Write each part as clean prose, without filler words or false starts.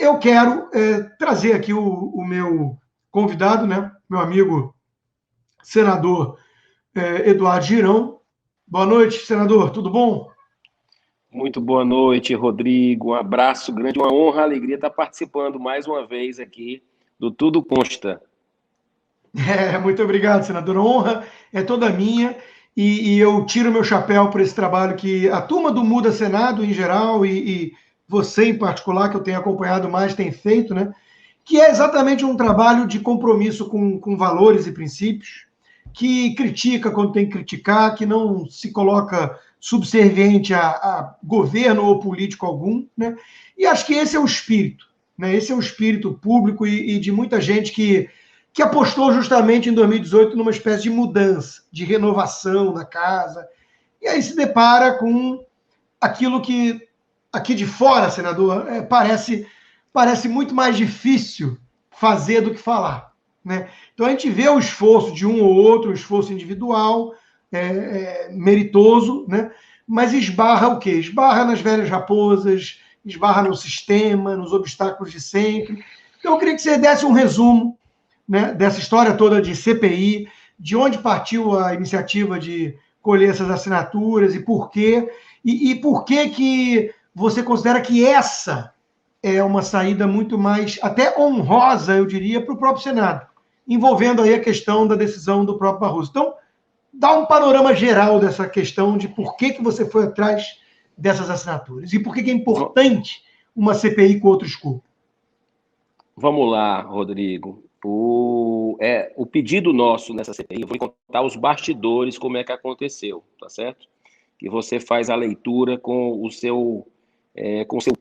eu quero trazer aqui o meu convidado, né? Meu amigo senador Eduardo Girão. Boa noite, senador, tudo bom? Muito boa noite, Rodrigo. Um abraço grande, uma honra, alegria estar participando mais uma vez aqui do Tudo Consta. Muito obrigado, senador. A honra é toda minha e eu tiro meu chapéu por esse trabalho que a turma do Muda Senado em geral e você em particular, que eu tenho acompanhado mais, tem feito, né? Que é exatamente um trabalho de compromisso com valores e princípios, que critica quando tem que criticar, que não se coloca subserviente a governo ou político algum, né? E acho que esse é o espírito, né? Esse é o espírito público e de muita gente que apostou justamente em 2018 numa espécie de mudança, de renovação da casa, e aí se depara com aquilo que aqui de fora, senador, parece muito mais difícil fazer do que falar, né? Então a gente vê o esforço de um ou outro, o esforço individual, meritoso, né? Mas esbarra o quê? Esbarra nas velhas raposas, esbarra no sistema, nos obstáculos de sempre. Então eu queria que você desse um resumo, né, dessa história toda de CPI, de onde partiu a iniciativa de colher essas assinaturas e por quê, e por que você considera que essa é uma saída muito mais, até honrosa, eu diria, para o próprio Senado, envolvendo aí a questão da decisão do próprio Barroso. Então, dá um panorama geral dessa questão de por que você foi atrás dessas assinaturas e por que é importante uma CPI com outro escopo. Vamos lá, Rodrigo. O pedido nosso nessa CPI, eu vou contar os bastidores, como é que aconteceu, tá certo? Que você faz a leitura com o seu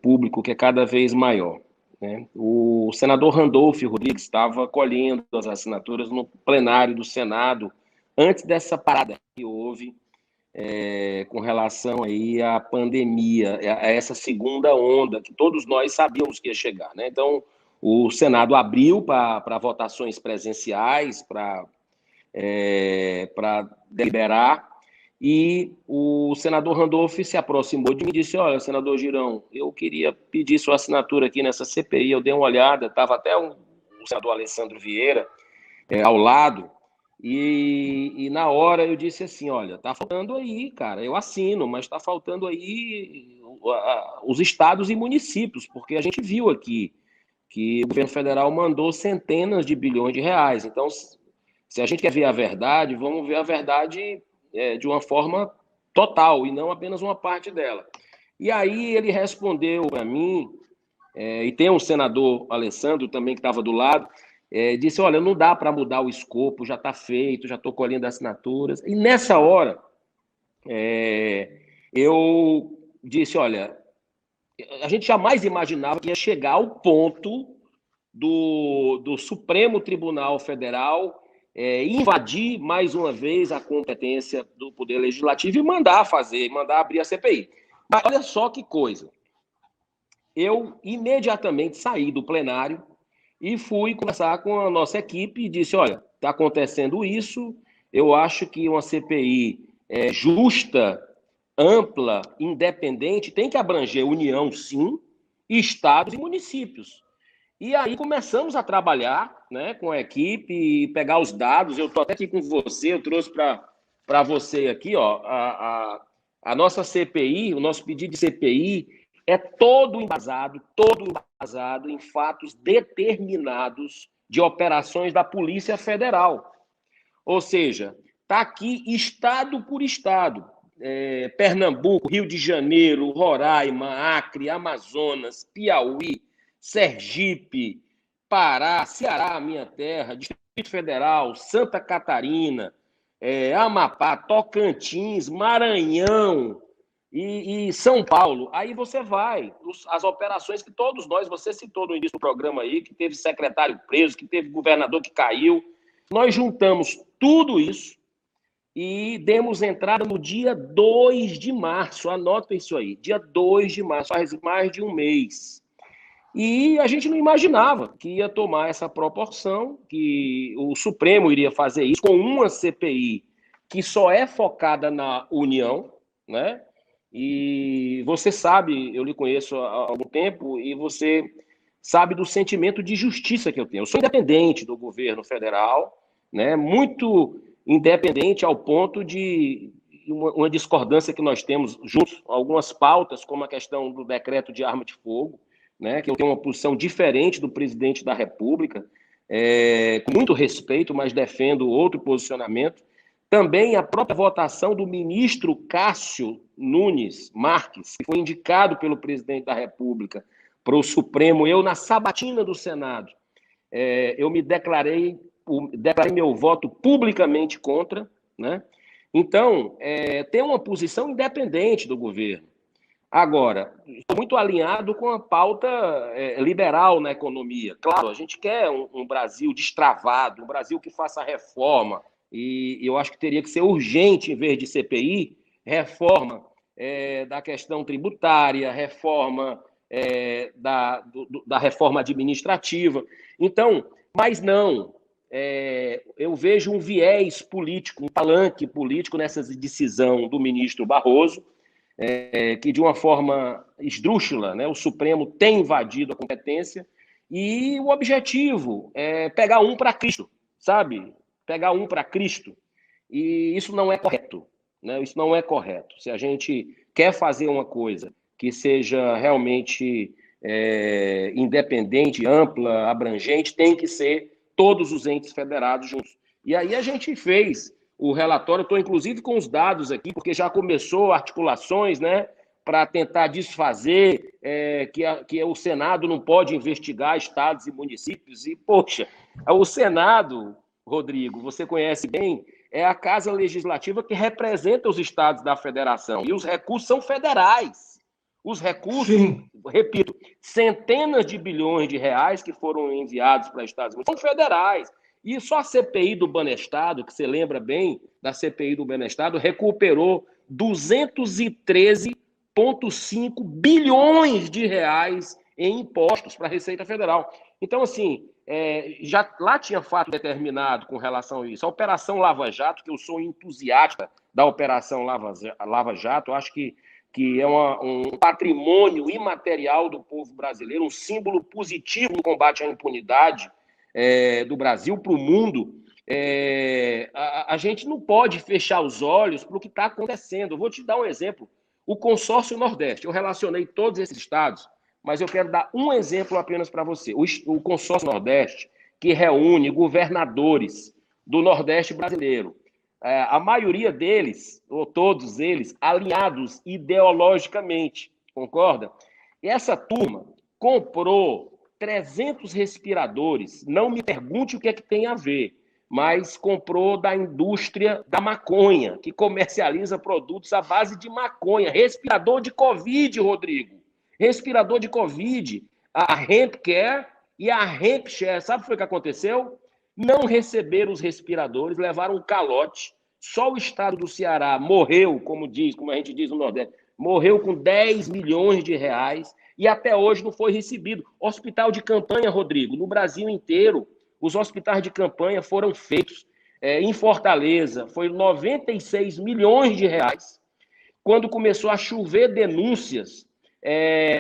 público, que é cada vez maior, né? O senador Randolph Rodrigues estava colhendo as assinaturas no plenário do Senado antes dessa parada que houve com relação aí à pandemia, a essa segunda onda que todos nós sabíamos que ia chegar, né? Então, o Senado abriu para votações presenciais, para deliberar, e o senador Randolph se aproximou de mim e disse: olha, senador Girão, eu queria pedir sua assinatura aqui nessa CPI. Eu dei uma olhada, estava até o senador Alessandro Vieira ao lado, e na hora eu disse assim: olha, tá faltando aí, cara, eu assino, mas tá faltando aí os estados e municípios, porque a gente viu aqui que o governo federal mandou centenas de bilhões de reais. Então, se a gente quer ver a verdade, vamos ver a verdade de uma forma total e não apenas uma parte dela. E aí ele respondeu para mim, e tem um senador, Alessandro, também, que estava do lado, disse: olha, não dá para mudar o escopo, já está feito, já estou colhendo assinaturas. E nessa hora, eu disse: olha, a gente jamais imaginava que ia chegar ao ponto do Supremo Tribunal Federal invadir mais uma vez a competência do Poder Legislativo e mandar abrir a CPI. Mas olha só que coisa. Eu imediatamente saí do plenário e fui conversar com a nossa equipe e disse: olha, está acontecendo isso, eu acho que uma CPI justa, ampla, independente, tem que abranger União, sim, estados e municípios. E aí começamos a trabalhar, né, com a equipe, pegar os dados. Eu estou até aqui com você, eu trouxe para você aqui, ó, a nossa CPI, o nosso pedido de CPI é todo embasado em fatos determinados de operações da Polícia Federal. Ou seja, está aqui estado por estado. Pernambuco, Rio de Janeiro, Roraima, Acre, Amazonas, Piauí, Sergipe, Pará, Ceará, minha terra, Distrito Federal, Santa Catarina, Amapá, Tocantins, Maranhão e São Paulo. Aí você vai, as operações que todos nós, você citou no início do programa aí, que teve secretário preso, que teve governador que caiu. Nós juntamos tudo isso e demos entrada no dia 2 de março. Anota isso aí, dia 2 de março, faz mais de um mês. E a gente não imaginava que ia tomar essa proporção, que o Supremo iria fazer isso com uma CPI que só é focada na União, né? E você sabe, eu lhe conheço há algum tempo, e você sabe do sentimento de justiça que eu tenho. Eu sou independente do governo federal, né, muito independente ao ponto de uma discordância que nós temos juntos, algumas pautas, como a questão do decreto de arma de fogo, né, que eu tenho uma posição diferente do presidente da República, com muito respeito, mas defendo outro posicionamento. Também a própria votação do ministro Cássio Nunes Marques, que foi indicado pelo presidente da República para o Supremo, eu, na sabatina do Senado, eu me declarei meu voto publicamente contra, né? Então, tem uma posição independente do governo. Agora, estou muito alinhado com a pauta liberal na economia. Claro, a gente quer um Brasil destravado, um Brasil que faça reforma, e eu acho que teria que ser urgente, em vez de CPI, reforma da questão tributária, reforma da reforma administrativa. Então, mas não, eu vejo um viés político, um palanque político nessa decisão do ministro Barroso, que de uma forma esdrúxula, né, o Supremo tem invadido a competência e o objetivo é pegar um para Cristo, sabe? Pegar um para Cristo. E isso não é correto, né? Isso não é correto. Se a gente quer fazer uma coisa que seja realmente independente, ampla, abrangente, tem que ser todos os entes federados juntos. E aí a gente fez o relatório, estou inclusive com os dados aqui, porque já começou articulações, né, para tentar desfazer que o Senado não pode investigar estados e municípios. E, poxa, o Senado, Rodrigo, você conhece bem, é a casa legislativa que representa os estados da federação. E os recursos são federais. Os recursos, sim, repito, centenas de bilhões de reais que foram enviados para estados são federais. E só a CPI do Banestado, que você lembra bem da CPI do Banestado, recuperou 213,5 bilhões de reais em impostos para a Receita Federal. Então, assim, já lá tinha fato determinado com relação a isso. A Operação Lava Jato, que eu sou entusiasta da Operação Lava Jato, acho que é um patrimônio imaterial do povo brasileiro, um símbolo positivo no combate à impunidade do Brasil para o mundo. A gente não pode fechar os olhos para o que está acontecendo. Eu vou te dar um exemplo. O Consórcio Nordeste. Eu relacionei todos esses estados, mas eu quero dar um exemplo apenas para você. O Consórcio Nordeste, que reúne governadores do Nordeste brasileiro. A maioria deles, ou todos eles, alinhados ideologicamente, concorda? E essa turma comprou 300 respiradores, não me pergunte o que é que tem a ver, mas comprou da indústria da maconha, que comercializa produtos à base de maconha. Respirador de Covid, Rodrigo. Respirador de Covid. A HempCare e a HempShare, sabe o que foi que aconteceu? Não receberam os respiradores, levaram um calote. Só o estado do Ceará morreu, como a gente diz no Nordeste, morreu com 10 milhões de reais e até hoje não foi recebido. Hospital de campanha, Rodrigo, no Brasil inteiro, os hospitais de campanha foram feitos. Em Fortaleza, foi 96 milhões de reais. Quando começou a chover denúncias,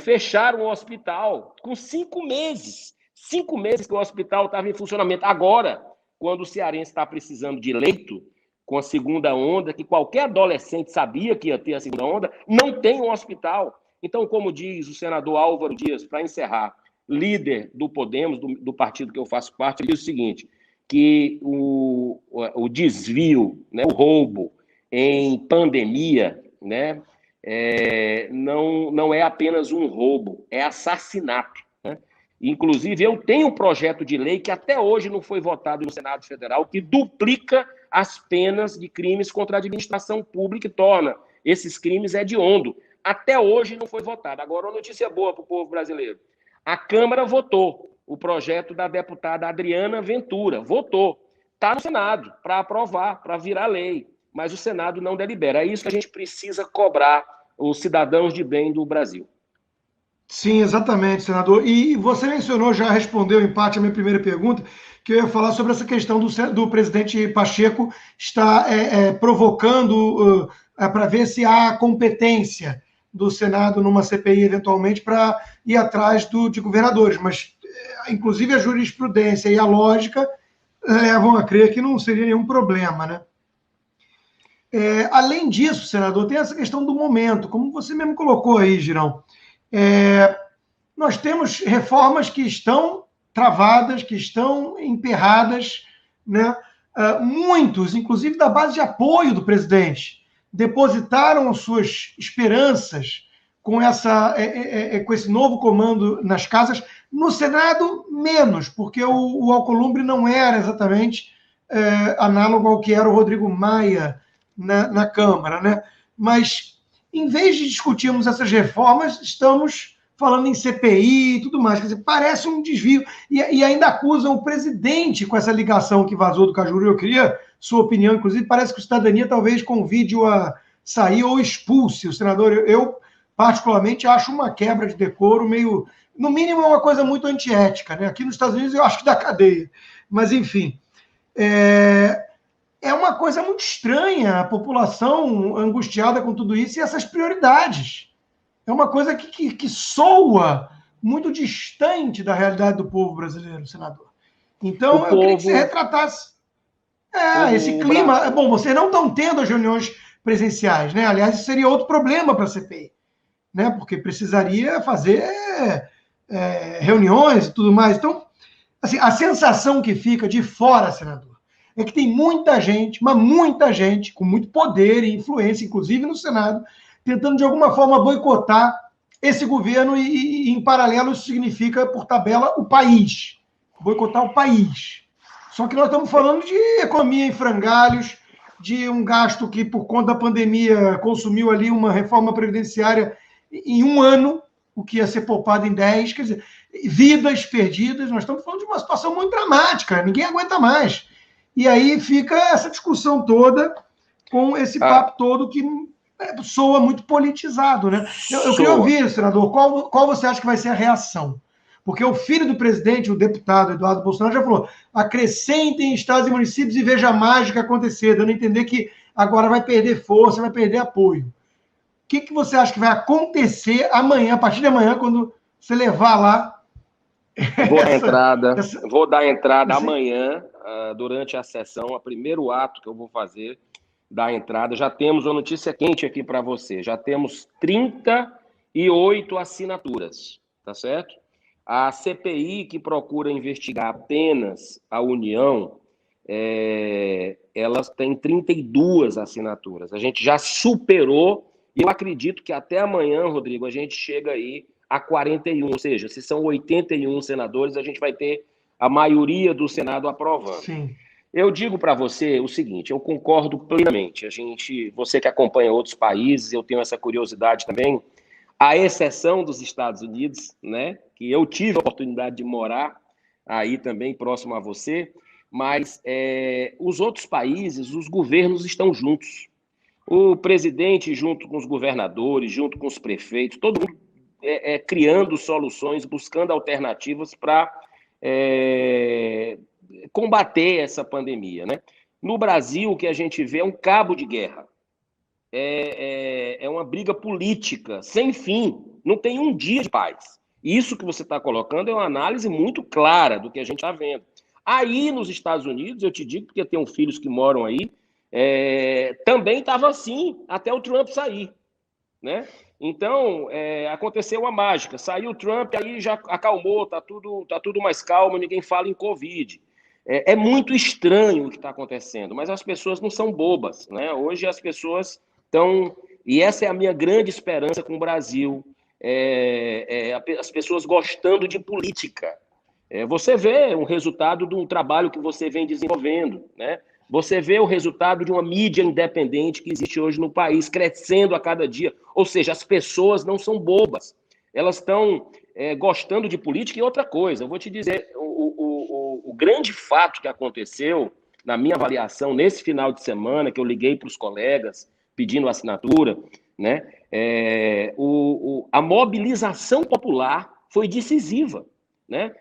fecharam o hospital com 5 meses. 5 meses que o hospital estava em funcionamento. Agora, quando o cearense está precisando de leito, com a segunda onda, que qualquer adolescente sabia que ia ter a segunda onda, não tem um hospital. Então, como diz o senador Álvaro Dias, para encerrar, líder do Podemos, do partido que eu faço parte, ele diz o seguinte, que o desvio, né, o roubo em pandemia, né, não é apenas um roubo, é assassinato. Né? Inclusive, eu tenho um projeto de lei que até hoje não foi votado no Senado Federal, que duplica as penas de crimes contra a administração pública e torna esses crimes hediondo. Até hoje não foi votado. Agora, uma notícia boa para o povo brasileiro. A Câmara votou o projeto da deputada Adriana Ventura. Votou. Está no Senado para aprovar, para virar lei. Mas o Senado não delibera. É isso que a gente precisa cobrar os cidadãos de bem do Brasil. Sim, exatamente, senador. E você mencionou, já respondeu em parte a minha primeira pergunta, que eu ia falar sobre essa questão do presidente Pacheco estar provocando para ver se há competência do Senado numa CPI, eventualmente, para ir atrás de governadores, mas, inclusive, a jurisprudência e a lógica levam a crer que não seria nenhum problema, né? Além disso, senador, tem essa questão do momento, como você mesmo colocou aí, Girão. Nós temos reformas que estão travadas, que estão emperradas, né? Muitos, inclusive da base de apoio do presidente, depositaram suas esperanças com esse novo comando nas casas. No Senado, menos, porque o Alcolumbre não era exatamente análogo ao que era o Rodrigo Maia na Câmara, né? Mas, em vez de discutirmos essas reformas, estamos falando em CPI e tudo mais. Quer dizer, parece um desvio. E ainda acusam o presidente com essa ligação que vazou do Cajuru. Eu queria sua opinião, inclusive, parece que o Cidadania talvez convide-o a sair ou expulse o senador. Eu, particularmente, acho uma quebra de decoro meio... No mínimo, é uma coisa muito antiética, né? Aqui nos Estados Unidos, eu acho que dá cadeia. Mas, enfim... É uma coisa muito estranha a população angustiada com tudo isso e essas prioridades. É uma coisa que soa muito distante da realidade do povo brasileiro, senador. Então, eu queria que você retratasse esse clima. Bom, vocês não estão tendo as reuniões presenciais, né? Aliás, isso seria outro problema para a CPI, né? Porque precisaria fazer reuniões e tudo mais. Então, assim, a sensação que fica de fora, senador, é que tem muita gente, mas muita gente, com muito poder e influência, inclusive no Senado, tentando de alguma forma boicotar esse governo e em paralelo, isso significa, por tabela, o país. Boicotar o país. Só que nós estamos falando de economia em frangalhos, de um gasto que, por conta da pandemia, consumiu ali uma reforma previdenciária em um ano, o que ia ser poupado em 10, quer dizer, vidas perdidas. Nós estamos falando de uma situação muito dramática, ninguém aguenta mais. E aí fica essa discussão toda com esse papo todo que soa muito politizado, né? Eu queria ouvir, senador, qual você acha que vai ser a reação? Porque o filho do presidente, o deputado Eduardo Bolsonaro, já falou: acrescentem estados e municípios e veja a mágica acontecer, dando a entender que agora vai perder força, vai perder apoio. O que você acha que vai acontecer amanhã, a partir de amanhã, quando você levar lá? Vou dar entrada amanhã, durante a sessão, o primeiro ato que eu vou fazer da entrada. Já temos uma notícia quente aqui para você. Já temos 38 assinaturas, tá certo? A CPI, que procura investigar apenas a União, elas têm 32 assinaturas. A gente já superou, e eu acredito que até amanhã, Rodrigo, a gente chega aí a 41, ou seja, se são 81 senadores, a gente vai ter a maioria do Senado aprovando. Sim. Eu digo para você o seguinte, eu concordo plenamente. Você que acompanha outros países, eu tenho essa curiosidade também, à exceção dos Estados Unidos, né, que eu tive a oportunidade de morar aí também, próximo a você, mas os outros países, os governos estão juntos. O presidente junto com os governadores, junto com os prefeitos, todo mundo criando soluções, buscando alternativas para combater essa pandemia, né? No Brasil, o que a gente vê é um cabo de guerra. É uma briga política sem fim. Não tem um dia de paz. Isso que você está colocando é uma análise muito clara do que a gente está vendo. Aí, nos Estados Unidos, eu te digo, porque tenho filhos que moram aí, também estava assim, até o Trump sair, né? Então, aconteceu a mágica. Saiu o Trump, aí já acalmou, tá tudo mais calmo, ninguém fala em Covid. É muito estranho o que está acontecendo, mas as pessoas não são bobas, né? Hoje as pessoas estão... E essa é a minha grande esperança com o Brasil. As pessoas gostando de política. Você vê o resultado de um trabalho que você vem desenvolvendo, né? Você vê o resultado de uma mídia independente que existe hoje no país, crescendo a cada dia. Ou seja, as pessoas não são bobas. Elas estão gostando de política. E outra coisa, eu vou te dizer, o grande fato que aconteceu, na minha avaliação, nesse final de semana, que eu liguei para os colegas pedindo assinatura, né? A mobilização popular foi decisiva, né?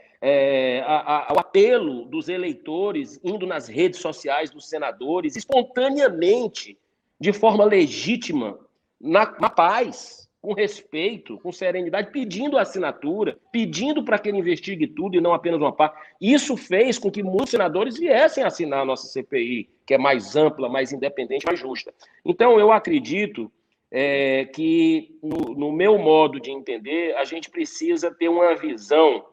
O apelo dos eleitores indo nas redes sociais dos senadores, espontaneamente, de forma legítima, na paz, com respeito, com serenidade, pedindo a assinatura, pedindo para que ele investigue tudo e não apenas uma parte. Isso fez com que muitos senadores viessem assinar a nossa CPI, que é mais ampla, mais independente, mais justa. Então, eu acredito que, no meu modo de entender, a gente precisa ter uma visão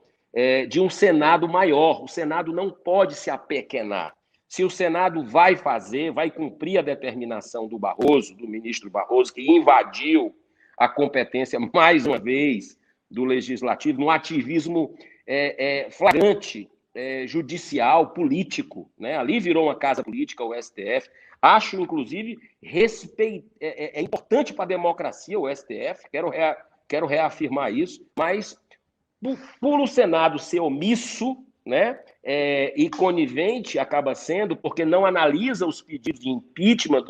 de um Senado maior. O Senado não pode se apequenar. Se o Senado vai cumprir a determinação do Barroso, do ministro Barroso, que invadiu a competência, mais uma vez, do Legislativo, num ativismo flagrante, judicial, político, né? Ali virou uma casa política, o STF. Acho, inclusive, é importante para a democracia o STF, quero reafirmar isso, mas por o Senado ser omisso, né, e conivente acaba sendo, porque não analisa os pedidos de impeachment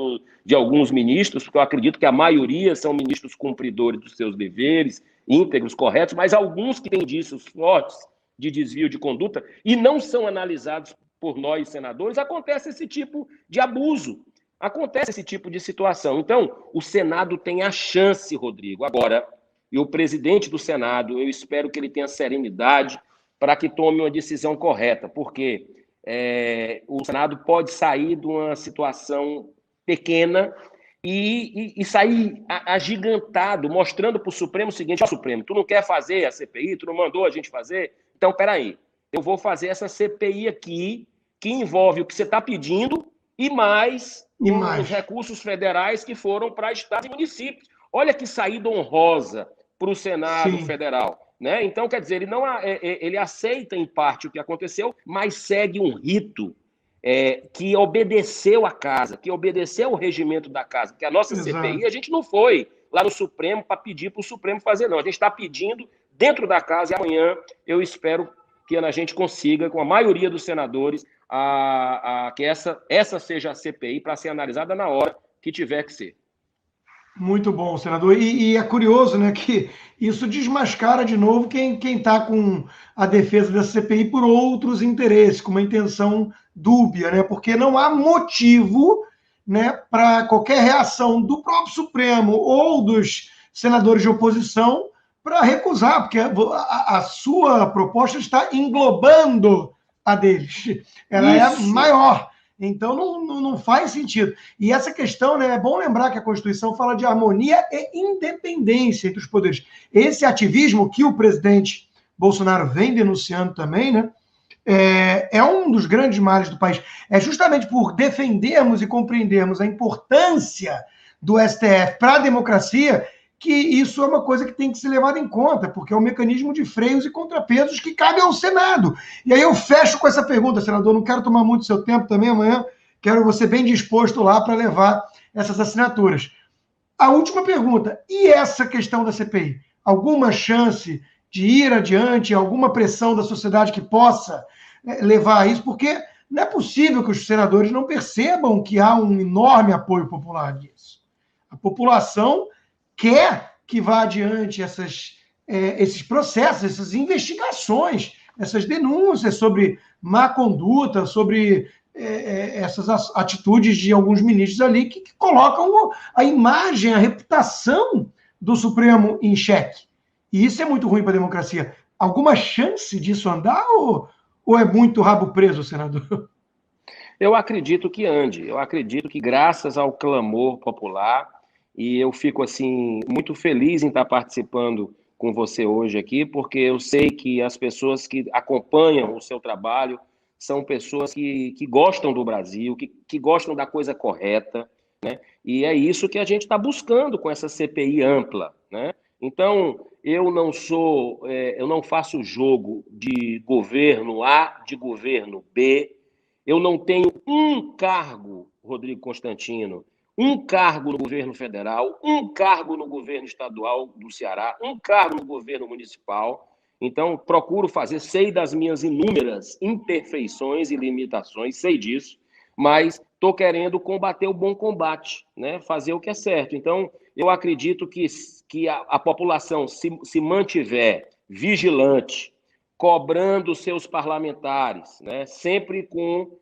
de alguns ministros, porque eu acredito que a maioria são ministros cumpridores dos seus deveres, íntegros, corretos, mas alguns que têm indícios fortes de desvio de conduta e não são analisados por nós, senadores, acontece esse tipo de abuso, acontece esse tipo de situação. Então, o Senado tem a chance, Rodrigo, agora, e o presidente do Senado, eu espero que ele tenha serenidade para que tome uma decisão correta, porque o Senado pode sair de uma situação pequena e sair agigantado, mostrando para o Supremo o seguinte: ó, Supremo, tu não quer fazer a CPI, tu não mandou a gente fazer? Então, peraí, eu vou fazer essa CPI aqui, que envolve o que você está pedindo e mais os recursos federais que foram para estados e municípios. Olha que saída honrosa para o Senado Federal. Né? Então, quer dizer, ele aceita em parte o que aconteceu, mas segue um rito que obedeceu à casa, que obedeceu ao regimento da casa, porque a nossa CPI, a gente não foi lá no Supremo para pedir para o Supremo fazer, não. A gente está pedindo dentro da casa e amanhã eu espero que a gente consiga, com a maioria dos senadores, que essa seja a CPI para ser analisada na hora que tiver que ser. Muito bom, senador. E é curioso, né, que isso desmascara de novo quem está com a defesa dessa CPI por outros interesses, com uma intenção dúbia, né? Porque não há motivo, né, para qualquer reação do próprio Supremo ou dos senadores de oposição para recusar, porque a sua proposta está englobando a deles. Ela é maior. Então, não faz sentido. E essa questão, né, é bom lembrar que a Constituição fala de harmonia e independência entre os poderes. Esse ativismo que o presidente Bolsonaro vem denunciando também, né, é um dos grandes males do país. É justamente por defendermos e compreendermos a importância do STF para a democracia que isso é uma coisa que tem que ser levada em conta, porque é um mecanismo de freios e contrapesos que cabe ao Senado. E aí eu fecho com essa pergunta, senador, não quero tomar muito seu tempo também amanhã, quero você bem disposto lá para levar essas assinaturas. A última pergunta, e essa questão da CPI? Alguma chance de ir adiante, alguma pressão da sociedade que possa levar a isso? Porque não é possível que os senadores não percebam que há um enorme apoio popular nisso. A população quer que vá adiante esses processos, essas investigações, essas denúncias sobre má conduta, sobre essas atitudes de alguns ministros ali que colocam a imagem, a reputação do Supremo em xeque. E isso é muito ruim para a democracia. Alguma chance disso andar ou é muito rabo preso, senador? Eu acredito que ande. Eu acredito que, graças ao clamor popular, e eu fico, assim, muito feliz em estar participando com você hoje aqui, porque eu sei que as pessoas que acompanham o seu trabalho são pessoas que gostam do Brasil, que gostam da coisa correta, né? E é isso que a gente está buscando com essa CPI ampla, né? Então, eu não faço jogo de governo A, de governo B. Eu não tenho um cargo, Rodrigo Constantino, um cargo no governo federal, um cargo no governo estadual do Ceará, um cargo no governo municipal. Então, procuro fazer, sei das minhas inúmeras imperfeições e limitações, sei disso, mas estou querendo combater o bom combate, né? Fazer o que é certo. Então, eu acredito que a população se mantiver vigilante, cobrando seus parlamentares, né? Sempre com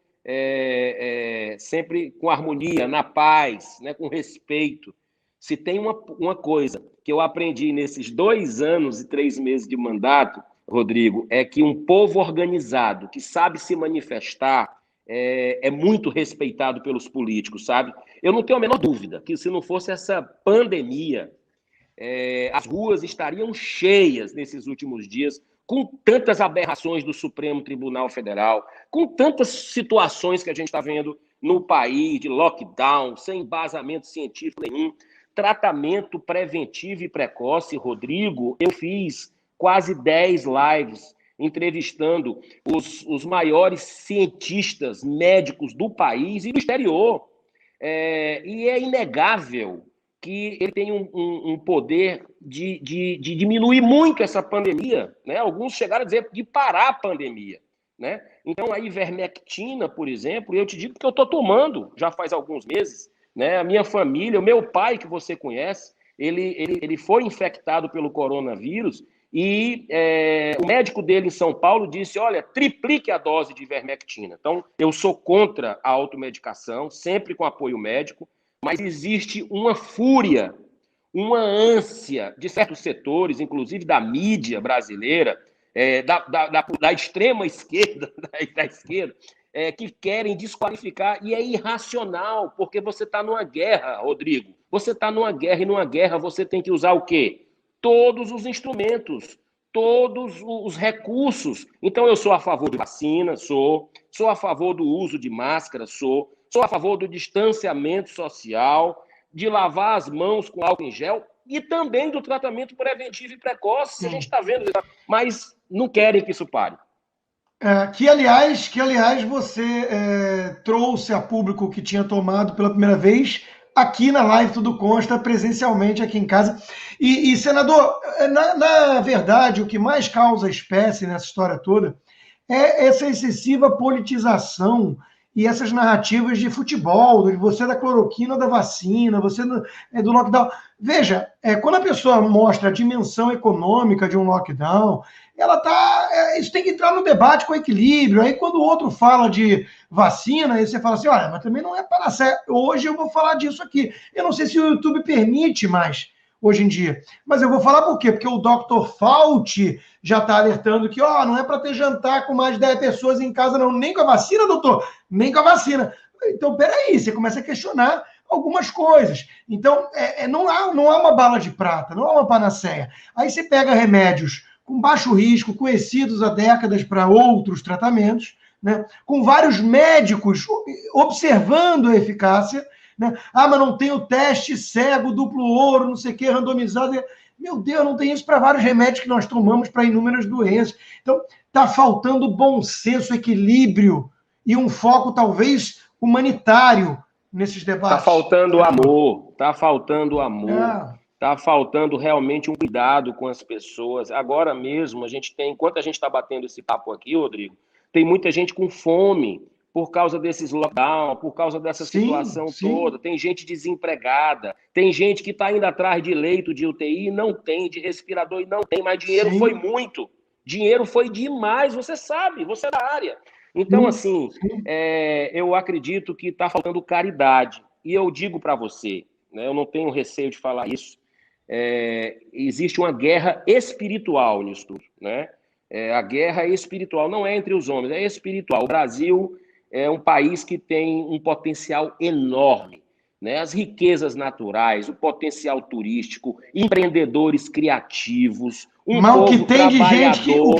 harmonia, na paz, né? Com respeito. Se tem uma coisa que eu aprendi nesses 2 anos e 3 meses de mandato, Rodrigo, é que um povo organizado, que sabe se manifestar, é muito respeitado pelos políticos, sabe? Eu não tenho a menor dúvida que se não fosse essa pandemia, as ruas estariam cheias nesses últimos dias, com tantas aberrações do Supremo Tribunal Federal, com tantas situações que a gente está vendo no país, de lockdown, sem embasamento científico nenhum, tratamento preventivo e precoce. Rodrigo, eu fiz quase 10 lives entrevistando os maiores cientistas médicos do país e do exterior. E é inegável que ele tem um poder de diminuir muito essa pandemia, né? Alguns chegaram a dizer de parar a pandemia, né? Então, a ivermectina, por exemplo, eu te digo que eu estou tomando já faz alguns meses, né? A minha família, o meu pai, que você conhece, ele foi infectado pelo coronavírus e o médico dele em São Paulo disse, olha, triplique a dose de ivermectina. Então, eu sou contra a automedicação, sempre com apoio médico, mas existe uma fúria, uma ânsia de certos setores, inclusive da mídia brasileira, da extrema esquerda, da esquerda, que querem desqualificar, e é irracional, porque você está numa guerra, Rodrigo. Você está numa guerra, e numa guerra você tem que usar o quê? Todos os instrumentos, todos os recursos. Então, eu sou a favor de vacina, sou a favor do uso de máscara, sou a favor do distanciamento social, de lavar as mãos com álcool em gel e também do tratamento preventivo e precoce, que a gente está vendo, mas não querem que isso pare. Que aliás, você trouxe a público que tinha tomado pela primeira vez aqui na live Tudo Consta, presencialmente aqui em casa. E senador, na verdade, o que mais causa espécie nessa história toda é essa excessiva politização e essas narrativas de futebol, de você da cloroquina da vacina, você do lockdown. Veja, quando a pessoa mostra a dimensão econômica de um lockdown, isso tem que entrar no debate com equilíbrio. Aí quando o outro fala de vacina, aí você fala assim, olha, mas também não é para ser. Hoje eu vou falar disso aqui. Eu não sei se o YouTube permite mais hoje em dia. Mas eu vou falar por quê? Porque o Dr. Fauci já está alertando que não é para ter jantar com mais de 10 pessoas em casa, não. Nem com a vacina, doutor. Nem com a vacina. Então, peraí, você começa a questionar algumas coisas. Então, não há uma bala de prata, não há uma panaceia. Aí você pega remédios com baixo risco, conhecidos há décadas para outros tratamentos, né? Com vários médicos observando a eficácia, né? Mas não tem o teste cego, duplo ouro, não sei o que, randomizado. Meu Deus, não tem isso para vários remédios que nós tomamos para inúmeras doenças. Então, está faltando bom senso, equilíbrio e um foco, talvez, humanitário nesses debates. Está faltando amor, está faltando amor. Está faltando realmente um cuidado com as pessoas. Agora mesmo, enquanto a gente está batendo esse papo aqui, Rodrigo, tem muita gente com fome por causa desses lockdown, por causa dessa situação toda. Tem gente desempregada, tem gente que está indo atrás de leito de UTI e não tem, de respirador e não tem, mas dinheiro foi muito. Dinheiro foi demais, você sabe, você é da área. Então, assim, eu acredito que está faltando caridade. E eu digo para você, né, eu não tenho receio de falar isso, existe uma guerra espiritual nisso tudo, né? A guerra espiritual não é entre os homens, é espiritual. O Brasil é um país que tem um potencial enorme, né? As riquezas naturais, o potencial turístico, empreendedores criativos, povo trabalhador.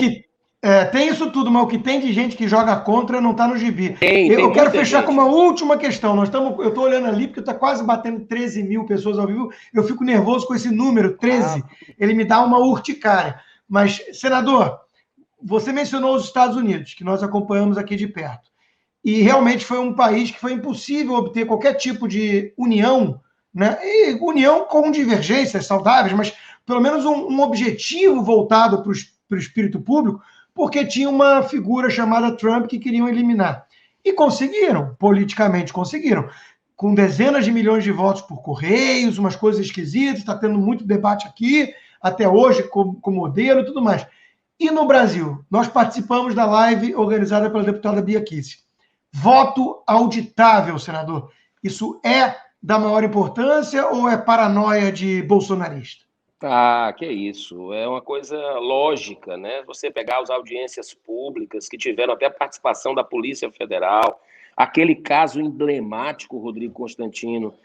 Tem isso tudo, mas o que tem de gente que joga contra não está no gibi. Eu quero fechar com uma última questão. Eu estou olhando ali, porque está quase batendo 13 mil pessoas ao vivo. Eu fico nervoso com esse número, 13. Ele me dá uma urticária. Mas, senador, você mencionou os Estados Unidos, que nós acompanhamos aqui de perto. E realmente foi um país que foi impossível obter qualquer tipo de união, né? E união com divergências saudáveis, mas pelo menos um objetivo voltado para o espírito público, porque tinha uma figura chamada Trump que queriam eliminar. E conseguiram, politicamente conseguiram, com dezenas de milhões de votos por correios, umas coisas esquisitas, está tendo muito debate aqui, até hoje, com modelo e tudo mais. E no Brasil, nós participamos da live organizada pela deputada Bia Kicis. Voto auditável, senador. Isso é dá maior importância ou é paranoia de bolsonarista? Ah, que isso. É uma coisa lógica, né? Você pegar as audiências públicas que tiveram até participação da Polícia Federal, aquele caso emblemático, Rodrigo Constantino,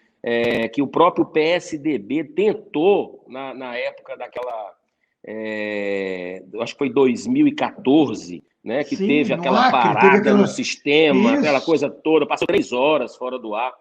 que o próprio PSDB tentou, na época daquela. Acho que foi 2014, né? Que Sim, teve no aquela Acre, teve parada no aquela. sistema, aquela Isso. coisa toda, passou 3 horas fora do ar.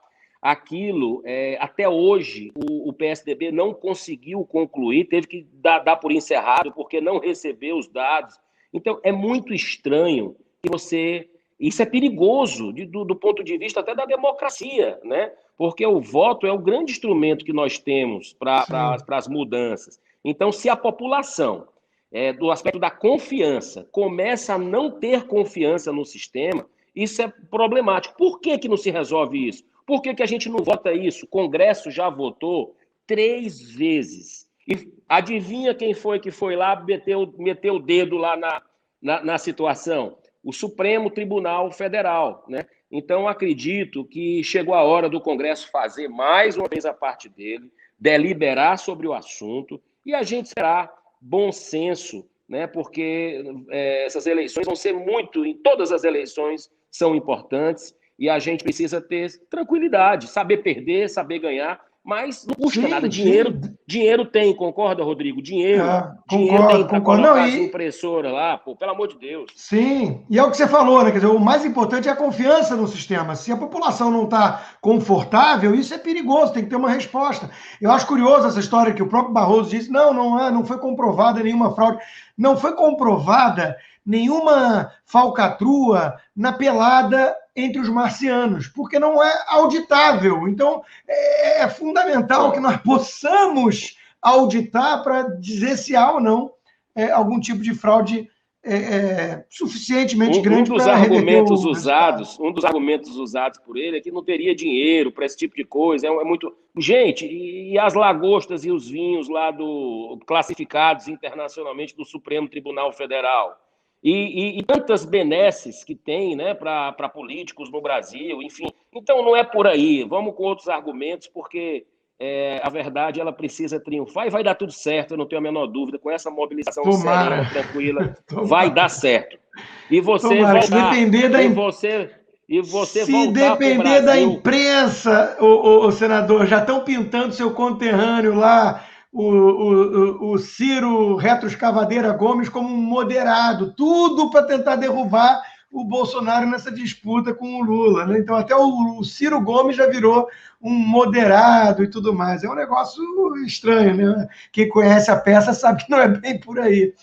Aquilo, até hoje, o PSDB não conseguiu concluir, teve que dar por encerrado, porque não recebeu os dados. Então, é muito estranho que você. Isso é perigoso do ponto de vista até da democracia, né? Porque o voto é o grande instrumento que nós temos para Sim. as mudanças. Então, se a população, do aspecto da confiança, começa a não ter confiança no sistema, isso é problemático. Por que não se resolve isso? Por que a gente não vota isso? O Congresso já votou 3 vezes. E adivinha quem foi que foi lá, meteu o dedo lá na situação? O Supremo Tribunal Federal, né? Então, acredito que chegou a hora do Congresso fazer mais uma vez a parte dele, deliberar sobre o assunto, e a gente terá bom senso, né? Porque essas eleições vão ser muito, em todas as eleições são importantes, e a gente precisa ter tranquilidade, saber perder, saber ganhar, mas não custa nada. Sim, Dinheiro tem, concorda, Rodrigo? Dinheiro tem concordo, para concordo. Não, colocar as e impressoras lá, pô, pelo amor de Deus. sim, e é o que você falou, né? Quer dizer, o mais importante é a confiança no sistema. Se a população não está confortável, isso é perigoso, tem que ter uma resposta. Eu acho curioso essa história que o próprio Barroso disse: não foi comprovada nenhuma fraude. Não foi comprovada nenhuma falcatrua na pelada entre os marcianos, porque não é auditável. Então, é fundamental que nós possamos auditar para dizer se há ou não algum tipo de fraude suficientemente Um grande dos para reverter argumentos o resultado. usados, um dos argumentos usados por ele é que não teria dinheiro para esse tipo de coisa. É muito. Gente, e as lagostas e os vinhos lá classificados internacionalmente do Supremo Tribunal Federal? E tantas benesses que tem, né, para políticos no Brasil, enfim. Então não é por aí. Vamos com outros argumentos, porque a verdade ela precisa triunfar e vai dar tudo certo, eu não tenho a menor dúvida. Com essa mobilização serena, Tomara. tranquila, vai dar Tomara. certo. E você Tomara que se voltar, depender da, e você se voltar para o depender da Brasil. imprensa, o senador, já estão pintando seu conterrâneo lá, o Ciro Retroescavadeira Gomes, como um moderado, tudo para tentar derrubar o Bolsonaro nessa disputa com o Lula. Né? Então, até o Ciro Gomes já virou um moderado e tudo mais. É um negócio estranho, né? Quem conhece a peça sabe que não é bem por aí.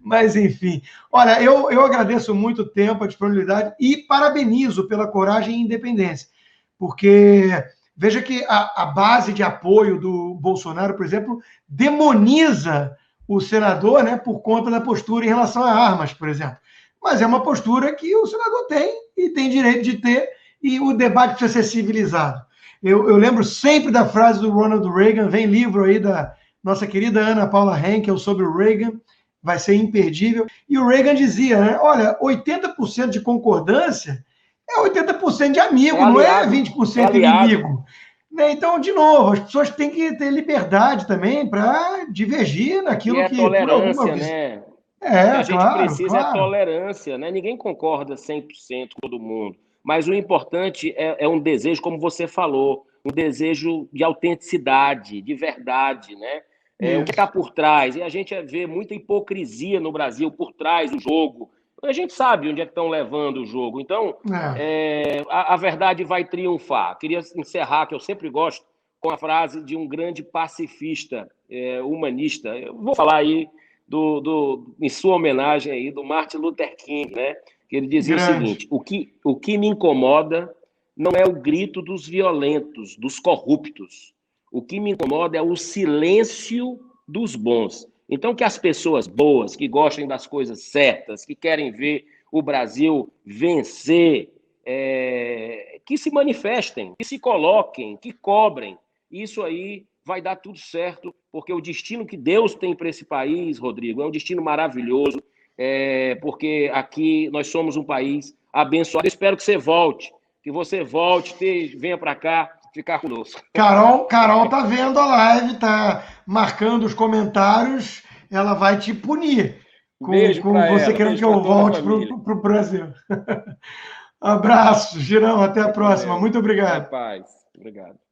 Mas, enfim. Olha, eu agradeço muito o tempo, a disponibilidade e parabenizo pela coragem e independência. Porque veja que a base de apoio do Bolsonaro, por exemplo, demoniza o senador, né, por conta da postura em relação a armas, por exemplo. Mas é uma postura que o senador tem e tem direito de ter, e o debate precisa ser civilizado. Eu lembro sempre da frase do Ronald Reagan, vem livro aí da nossa querida Ana Paula Henkel sobre o Reagan, vai ser imperdível. E o Reagan dizia, né, olha, 80% de concordância é 80% de amigo, não é Aliado, 20% aliado. inimigo. Né? Então, de novo, as pessoas têm que ter liberdade também para divergir E naquilo é que, por alguma tolerância, vez. né? O que a gente Claro, precisa é claro. tolerância, né? Ninguém concorda 100% com todo mundo. Mas o importante é um desejo, como você falou, um desejo de autenticidade, de verdade, né? O que está Isso. por trás. E a gente vê muita hipocrisia no Brasil por trás do jogo. A gente sabe onde é que estão levando o jogo. Então, É. a verdade vai triunfar. Queria encerrar, que eu sempre gosto, com a frase de um grande pacifista, humanista. Eu vou falar aí em sua homenagem aí, do Martin Luther King, né? Que ele dizia o Grande. seguinte: o que me incomoda não é o grito dos violentos, dos corruptos. O que me incomoda é o silêncio dos bons. Então, que as pessoas boas, que gostem das coisas certas, que querem ver o Brasil vencer, que se manifestem, que se coloquem, que cobrem. Isso aí vai dar tudo certo, porque o destino que Deus tem para esse país, Rodrigo, é um destino maravilhoso, porque aqui nós somos um país abençoado. Eu espero que você volte, venha para cá ficar conosco. Carol tá vendo a live, tá marcando os comentários, ela vai te punir Beijo com para você ela, querendo beijo que para eu toda a volte família. pro Brasil. Abraço, Girão, até a Fica com próxima. Deus. Muito Fica na obrigado. paz. Obrigado.